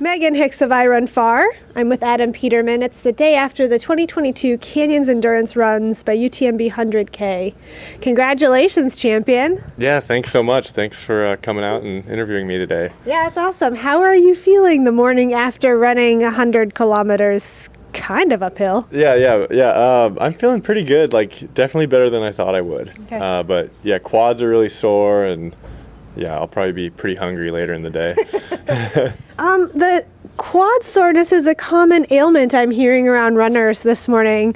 Megan Hicks of I Run Far. I'm with Adam Peterman. It's the day after the 2022 Canyons Endurance Runs by UTMB 100k. Congratulations, champion. Yeah, thanks so much. Thanks for coming out and interviewing me today. Yeah, it's awesome. How are you feeling the morning after running 100 kilometers kind of uphill? Yeah. I'm feeling pretty good, like definitely better than I thought I would. Okay. But yeah, quads are really sore, and yeah, I'll probably be pretty hungry later in the day. The quad soreness is a common ailment I'm hearing around runners this morning,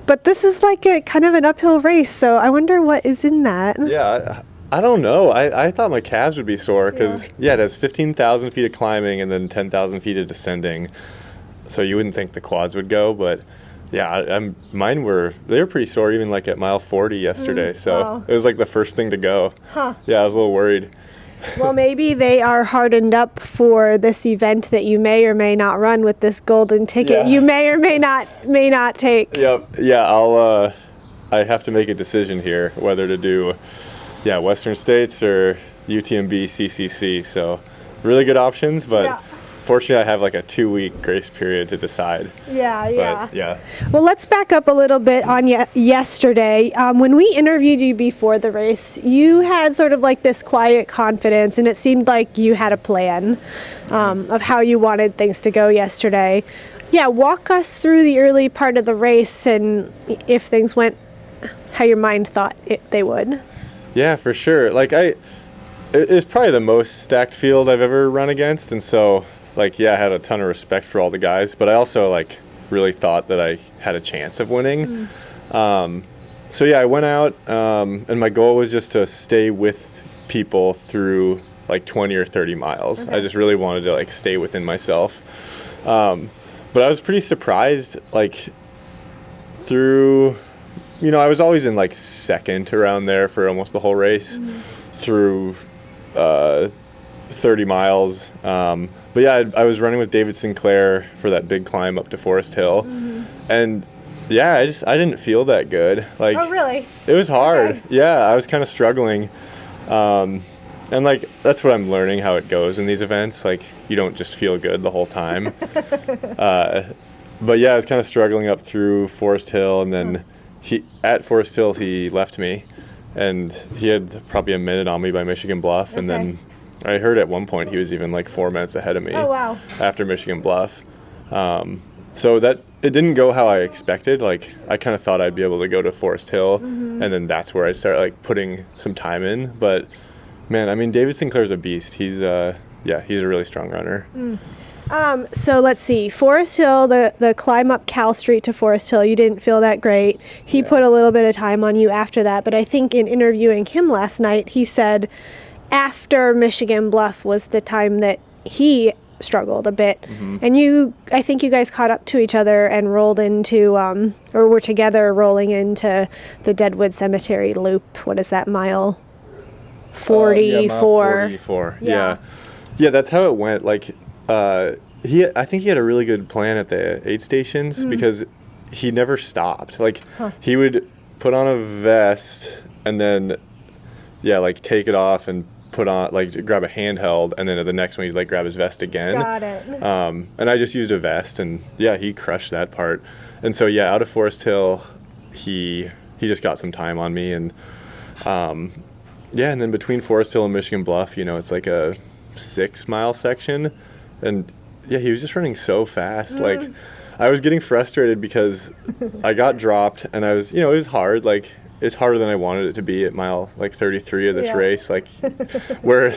but this is like a kind of an uphill race, so I wonder what is in that. Yeah, I don't know. I thought my calves would be sore because, it has 15,000 feet of climbing and then 10,000 feet of descending, so you wouldn't think the quads would go, but yeah, mine were pretty sore even like at mile 40 yesterday, so wow. It was like the first thing to go. Huh. Yeah, I was a little worried. Well, maybe they are hardened up for this event that you may or may not run with this golden ticket. Yeah. You may or may not take. Yep. Yeah, I have to make a decision here whether to do Western States or UTMB CCC. So really good options, but fortunately I have like a 2-week grace period to decide. Yeah. Yeah. Well, let's back up a little bit on yesterday. When we interviewed you before the race, you had sort of like this quiet confidence, and it seemed like you had a plan of how you wanted things to go yesterday. Yeah, walk us through the early part of the race and if things went how your mind thought they would. Yeah, for sure. Like it's probably the most stacked field I've ever run against, and so I had a ton of respect for all the guys, but I also really thought that I had a chance of winning. I went out, and my goal was just to stay with people through 20 or 30 miles. Okay. I just really wanted to stay within myself. But I was pretty surprised, through, I was always in second around there for almost the whole race through 30 miles. But yeah, I was running with David Sinclair for that big climb up to Forest Hill. And yeah, I didn't feel that good. Oh, really? It was hard. Okay. Yeah, I was kind of struggling. And that's what I'm learning, how it goes in these events. You don't just feel good the whole time. But yeah, I was kind of struggling up through Forest Hill, and then at Forest Hill he left me, and he had probably a minute on me by Michigan Bluff, and then I heard at one point he was even 4 minutes ahead of me. Oh, wow. After Michigan Bluff. So that it didn't go how I expected. I kind of thought I'd be able to go to Forest Hill, and then that's where I started putting some time in. But man, I mean, David Sinclair's a beast. He's a really strong runner. So let's see, Forest Hill, the climb up Cal Street to Forest Hill, you didn't feel that great. He put a little bit of time on you after that, but I think in interviewing him last night, he said after Michigan Bluff was the time that he struggled a bit. And I think you guys caught up to each other and rolled into, or were together rolling into the Deadwood Cemetery loop. What is that, mile 44? Mile 44. Yeah, that's how it went. I think he had a really good plan at the aid stations because he never stopped. He would put on a vest and then take it off and put on grab a handheld, and then the next one he'd grab his vest again. Got it. And I just used a vest, and he crushed that part. And so out of Forest Hill he just got some time on me, and and then between Forest Hill and Michigan Bluff, it's like a 6-mile section, and he was just running so fast. I was getting frustrated because I got dropped, and I was, it was hard. It's harder than I wanted it to be at mile 33 of this race, where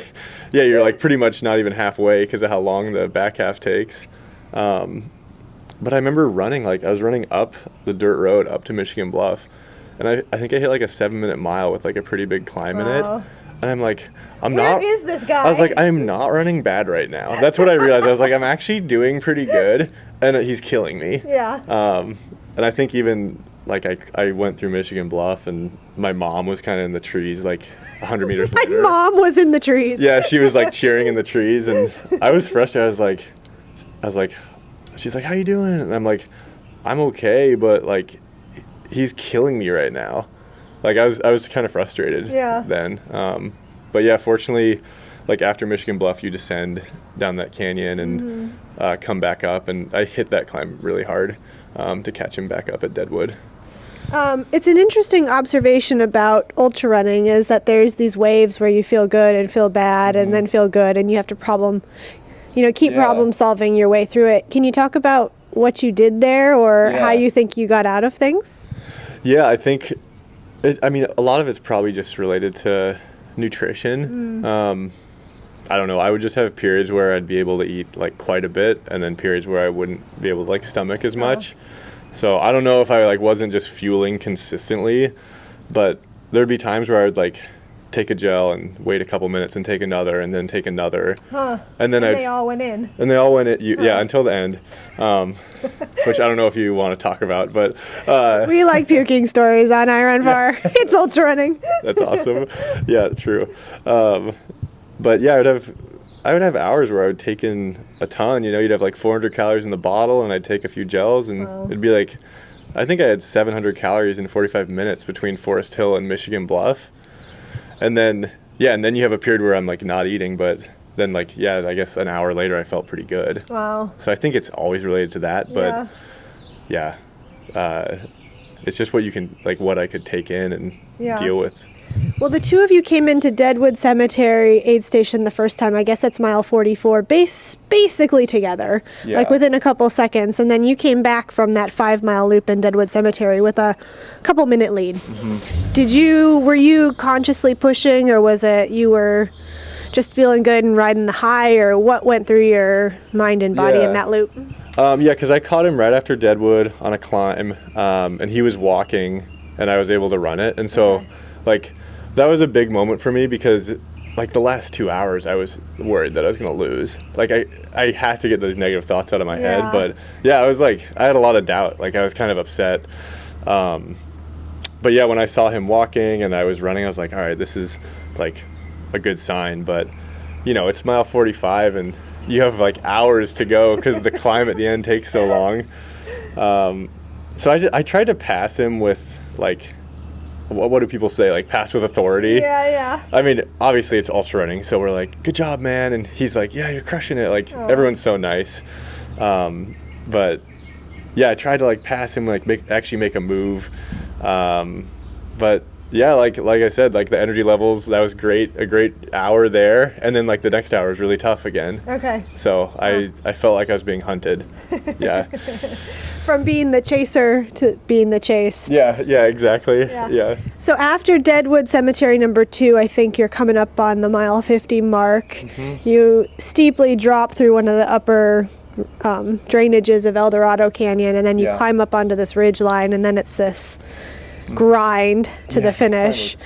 you're pretty much not even halfway because of how long the back half takes. But I remember running, I was running up the dirt road up to Michigan Bluff, and I think I hit a 7-minute mile with a pretty big climb in it. And I'm Where is this guy? I was I'm not running bad right now. That's what I realized. I was I'm actually doing pretty good, and he's killing me. Yeah. And I think even I went through Michigan Bluff, and my mom was kind of in the trees 100 meters later. My mom was in the trees. Yeah, she was cheering in the trees, and I was frustrated. I was like, she's like, "How you doing?" And I'm I'm okay, but he's killing me right now. I was kind of frustrated then. But yeah, fortunately like after Michigan Bluff, you descend down that canyon and come back up, and I hit that climb really hard to catch him back up at Deadwood. It's an interesting observation about ultra running is that there's these waves where you feel good and feel bad and then feel good, and you have to keep problem solving your way through it. Can you talk about what you did there or how you think you got out of things? Yeah, I think, a lot of it's probably just related to nutrition. I don't know. I would just have periods where I'd be able to eat like quite a bit, and then periods where I wouldn't be able to like stomach as much. So I don't know if I like wasn't just fueling consistently, but there'd be times where I would like take a gel and wait a couple minutes and take another and then take another. And then they all went in. And they all went in, yeah, until the end. Which I don't know if you want to talk about, but we like puking stories on I Run Far. It's ultra running. That's awesome. Yeah, true. But yeah, I would have hours where I would take in a ton. You'd have like 400 calories in the bottle, and I'd take a few gels, and it'd be like, I think I had 700 calories in 45 minutes between Forest Hill and Michigan Bluff. And then you have a period where I'm like not eating, but then I guess an hour later I felt pretty good. Wow. So I think it's always related to that, but it's just what you can, like what I could take in and deal with. Well, the two of you came into Deadwood Cemetery aid station the first time. I guess it's mile 44, basically together, like within a couple seconds. And then you came back from that 5-mile loop in Deadwood Cemetery with a couple-minute lead. Were you consciously pushing, or was it you were just feeling good and riding the high, or what went through your mind and body in that loop? Because I caught him right after Deadwood on a climb, and he was walking, and I was able to run it. And so, that was a big moment for me because, the last 2 hours, I was worried that I was going to lose. I had to get those negative thoughts out of my head. But, I was I had a lot of doubt. I was kind of upset. But, when I saw him walking and I was running, I was like, all right, this is, a good sign. But, it's mile 45, and you have, hours to go because the climb at the end takes so long. So I tried to pass him with, what do people say? Pass with authority. Yeah. Obviously it's ultra running, so we're like, good job, man. And he's like, yeah, you're crushing it. Everyone's so nice. But I tried to pass him, actually make a move. But like I said, the energy levels, that was great. A great hour there. And then the next hour was really tough again. Okay. So I felt like I was being hunted. Yeah. From being the chaser to being the chased. Yeah, exactly. Yeah. So after Deadwood Cemetery number 2, I think you're coming up on the mile 50 mark. You steeply drop through one of the upper drainages of El Dorado Canyon, and then you climb up onto this ridge line, and then it's this grind to the finish.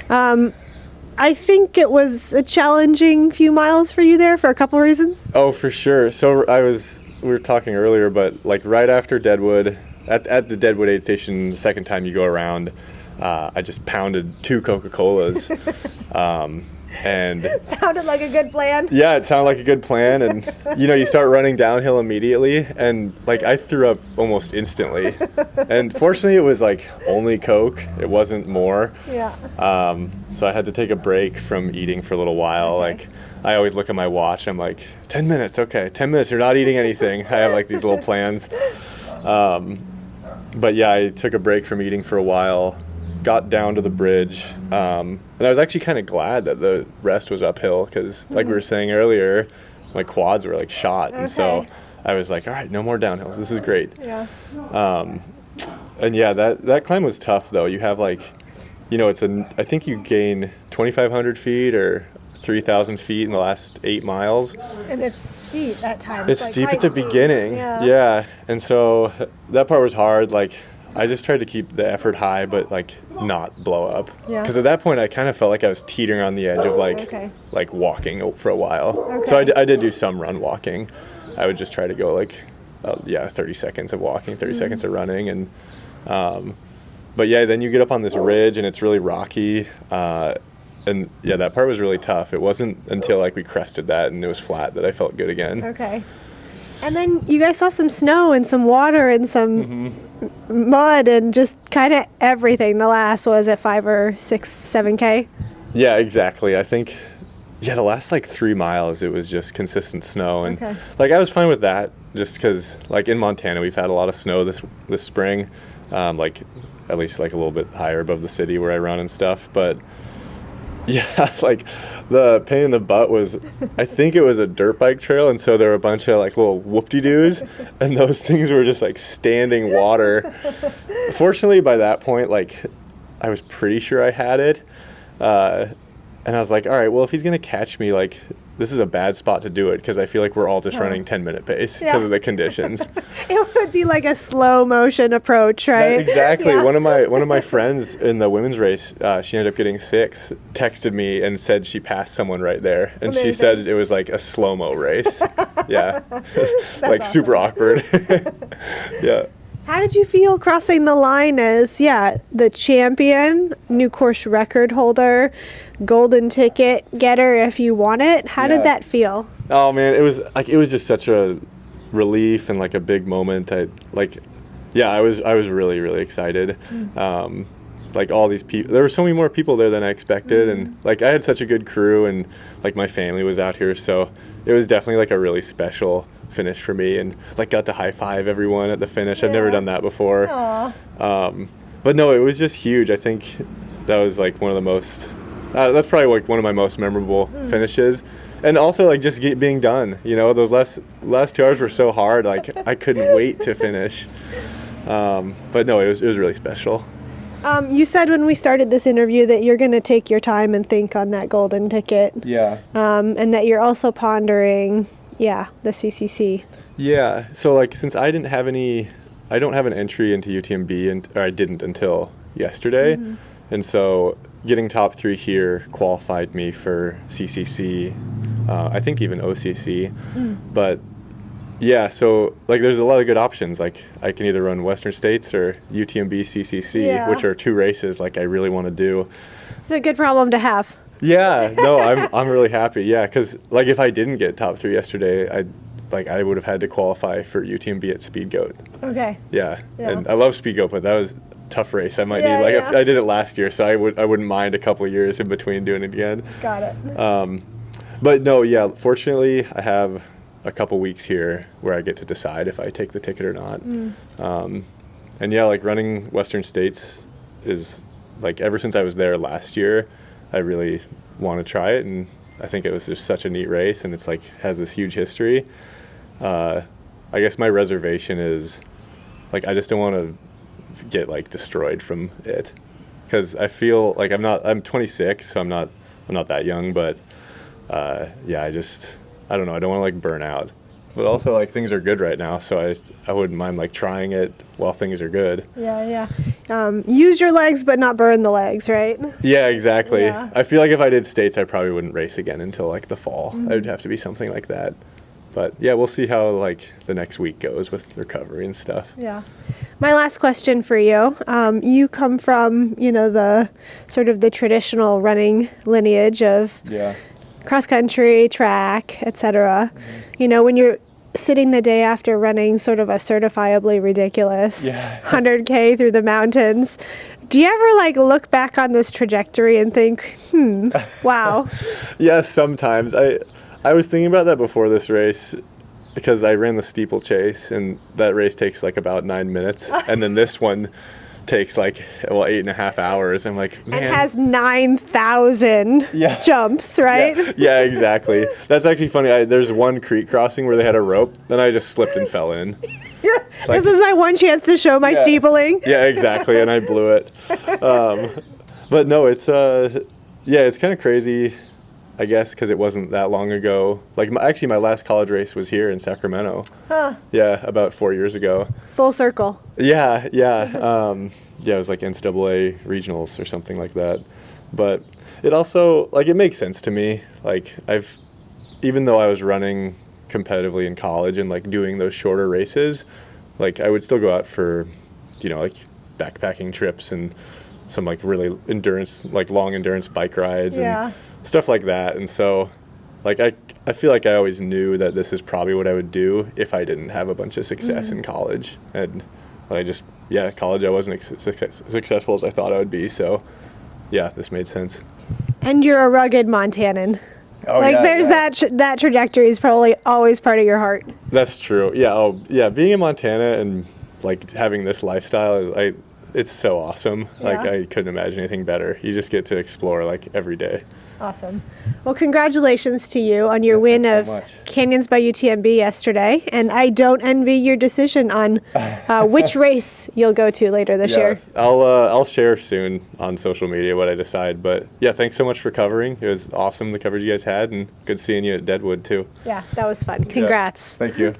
I think it was a challenging few miles for you there for a couple reasons. Oh, for sure. So we were talking earlier, but right after Deadwood, at the Deadwood aid station, the second time you go around, I just pounded 2 Coca-Colas. And sounded like a good plan. Yeah, it sounded like a good plan. And, you start running downhill immediately. And, I threw up almost instantly. And fortunately, it was, only Coke. It wasn't more. Yeah. So I had to take a break from eating for a little while. Okay. I always look at my watch. I'm like, 10 minutes. Okay, 10 minutes. You're not eating anything. I have, these little plans. But, I took a break from eating for a while. Got down to the bridge, and I was actually kind of glad that the rest was uphill because, we were saying earlier, my quads were shot, and so I was like, all right, no more downhills. This is great. Yeah. And that climb was tough though. You have I think you gain 2,500 feet or 3,000 feet in the last 8 miles. And it's steep at times. It's steep at the beginning. Yeah. And so that part was hard. I just tried to keep the effort high, but not blow up. Yeah. Because at that point, I kind of felt like I was teetering on the edge of walking for a while. Okay. So I did do some run walking. I would just try to go 30 seconds of walking, 30 seconds of running, and but then you get up on this ridge and it's really rocky, and that part was really tough. It wasn't until we crested that and it was flat that I felt good again. Okay. And then you guys saw some snow and some water and some mud and just kind of everything. The last was at 5 or 6, 7K. Yeah, exactly. I think Yeah, the last like 3 miles, it was just consistent snow, and Okay. like I was fine with that, just because like in Montana we've had a lot of snow this spring, like at least like a little bit higher above the city where I run and stuff. But yeah, like the pain in the butt was, I think it was a dirt bike trail, and so there were a bunch of like little whoop-de-doos, and those things were just like standing water. Fortunately, by that point, like I was pretty sure I had it. And I was like, all right, well, if he's going to catch me, like, this is a bad spot to do it because I feel like we're all just running 10-minute pace because of the conditions. It would be like a slow motion approach, right? Exactly. Yeah. One of my friends in the women's race, she ended up getting 6, texted me and said she passed someone right there. And she Amazing. said it was like a slow-mo race. Yeah. Like awesome. super awkward. Yeah. How did you feel crossing the line as, the champion, new course record holder, golden ticket getter if you want it? How did that feel? Oh man, it was just such a relief and like a big moment. I was really, really excited. Like all these people, there were so many more people there than I expected, and like I had such a good crew, and like my family was out here, so it was definitely like a really special finish for me, and like got to high five everyone at the finish. I've never done that before. But no, it was just huge. I think that was like one of the most that's probably like one of my most memorable finishes, and also like just being done, those last 2 hours were so hard, like I couldn't wait to finish. But no, it was really special. You said when we started this interview that you're going to take your time and think on that golden ticket. Yeah. And that you're also pondering the CCC. Yeah. So like since I don't have an entry into UTMB, or I didn't until yesterday, and so getting top 3 here qualified me for CCC, I think even OCC, but yeah, so like there's a lot of good options. Like I can either run Western States or UTMB CCC, which are 2 races like I really want to do. It's a good problem to have. Yeah, no, I'm really happy. Yeah, because like if I didn't get top 3 yesterday, I would have had to qualify for UTMB at Speed Goat. Okay. Yeah, and I love Speed Goat, but that was a tough race. I might need if I did it last year, so I wouldn't mind a couple of years in between doing it again. Got it. But no, fortunately I have a couple weeks here where I get to decide if I take the ticket or not. And like running Western States is like, ever since I was there last year, I really want to try it, and I think it was just such a neat race, and it's like has this huge history. I guess my reservation is like I just don't want to get like destroyed from it, because I feel like I'm 26, so I'm not that young, but I don't know, I don't want to like burn out, but also like things are good right now, so I wouldn't mind like trying it while things are good. Use your legs but not burn the legs, right? Yeah, exactly. Yeah. I feel like if I did States, I probably wouldn't race again until like the fall. It would have to be something like that. But yeah, we'll see how like the next week goes with recovery and stuff. Yeah. My last question for you. You come from, the sort of the traditional running lineage of cross country, track, etc. When you're sitting the day after running sort of a certifiably ridiculous 100k through the mountains, do you ever like look back on this trajectory and think, wow? Yeah, sometimes. I was thinking about that before this race, because I ran the steeplechase, and that race takes like about 9 minutes, and then this one takes like 8.5 hours. I'm like, man, it has 9,000 jumps, right? Yeah, exactly. That's actually funny. There's one creek crossing where they had a rope, then I just slipped and fell in. This was my one chance to show my steepling. Yeah, exactly, and I blew it. But no, it's it's kind of crazy, I guess, because it wasn't that long ago. Like my last college race was here in Sacramento. Yeah, about 4 years ago. Full circle. Yeah. It was like NCAA regionals or something like that. But it also, like, it makes sense to me. Like, even though I was running competitively in college and like doing those shorter races, like I would still go out for, like backpacking trips and some like really long endurance bike rides and stuff like that. And so like I feel like I always knew that this is probably what I would do if I didn't have a bunch of success in college. And college I wasn't successful as I thought I would be. So yeah, this made sense. And you're a rugged Montanan. Oh, like yeah, there's yeah. that trajectory is probably always part of your heart. That's true. Yeah. Oh, yeah. Being in Montana and like having this lifestyle, it's so awesome. Like Yeah. I couldn't imagine anything better. You just get to explore like every day. Awesome. Well, congratulations to you on your win thanks of so much. Canyons by UTMB yesterday. And I don't envy your decision on which race you'll go to later this year. I'll share soon on social media what I decide. But yeah, thanks so much for covering. It was awesome the coverage you guys had, and good seeing you at Deadwood too. Yeah, that was fun. Congrats. Thank you.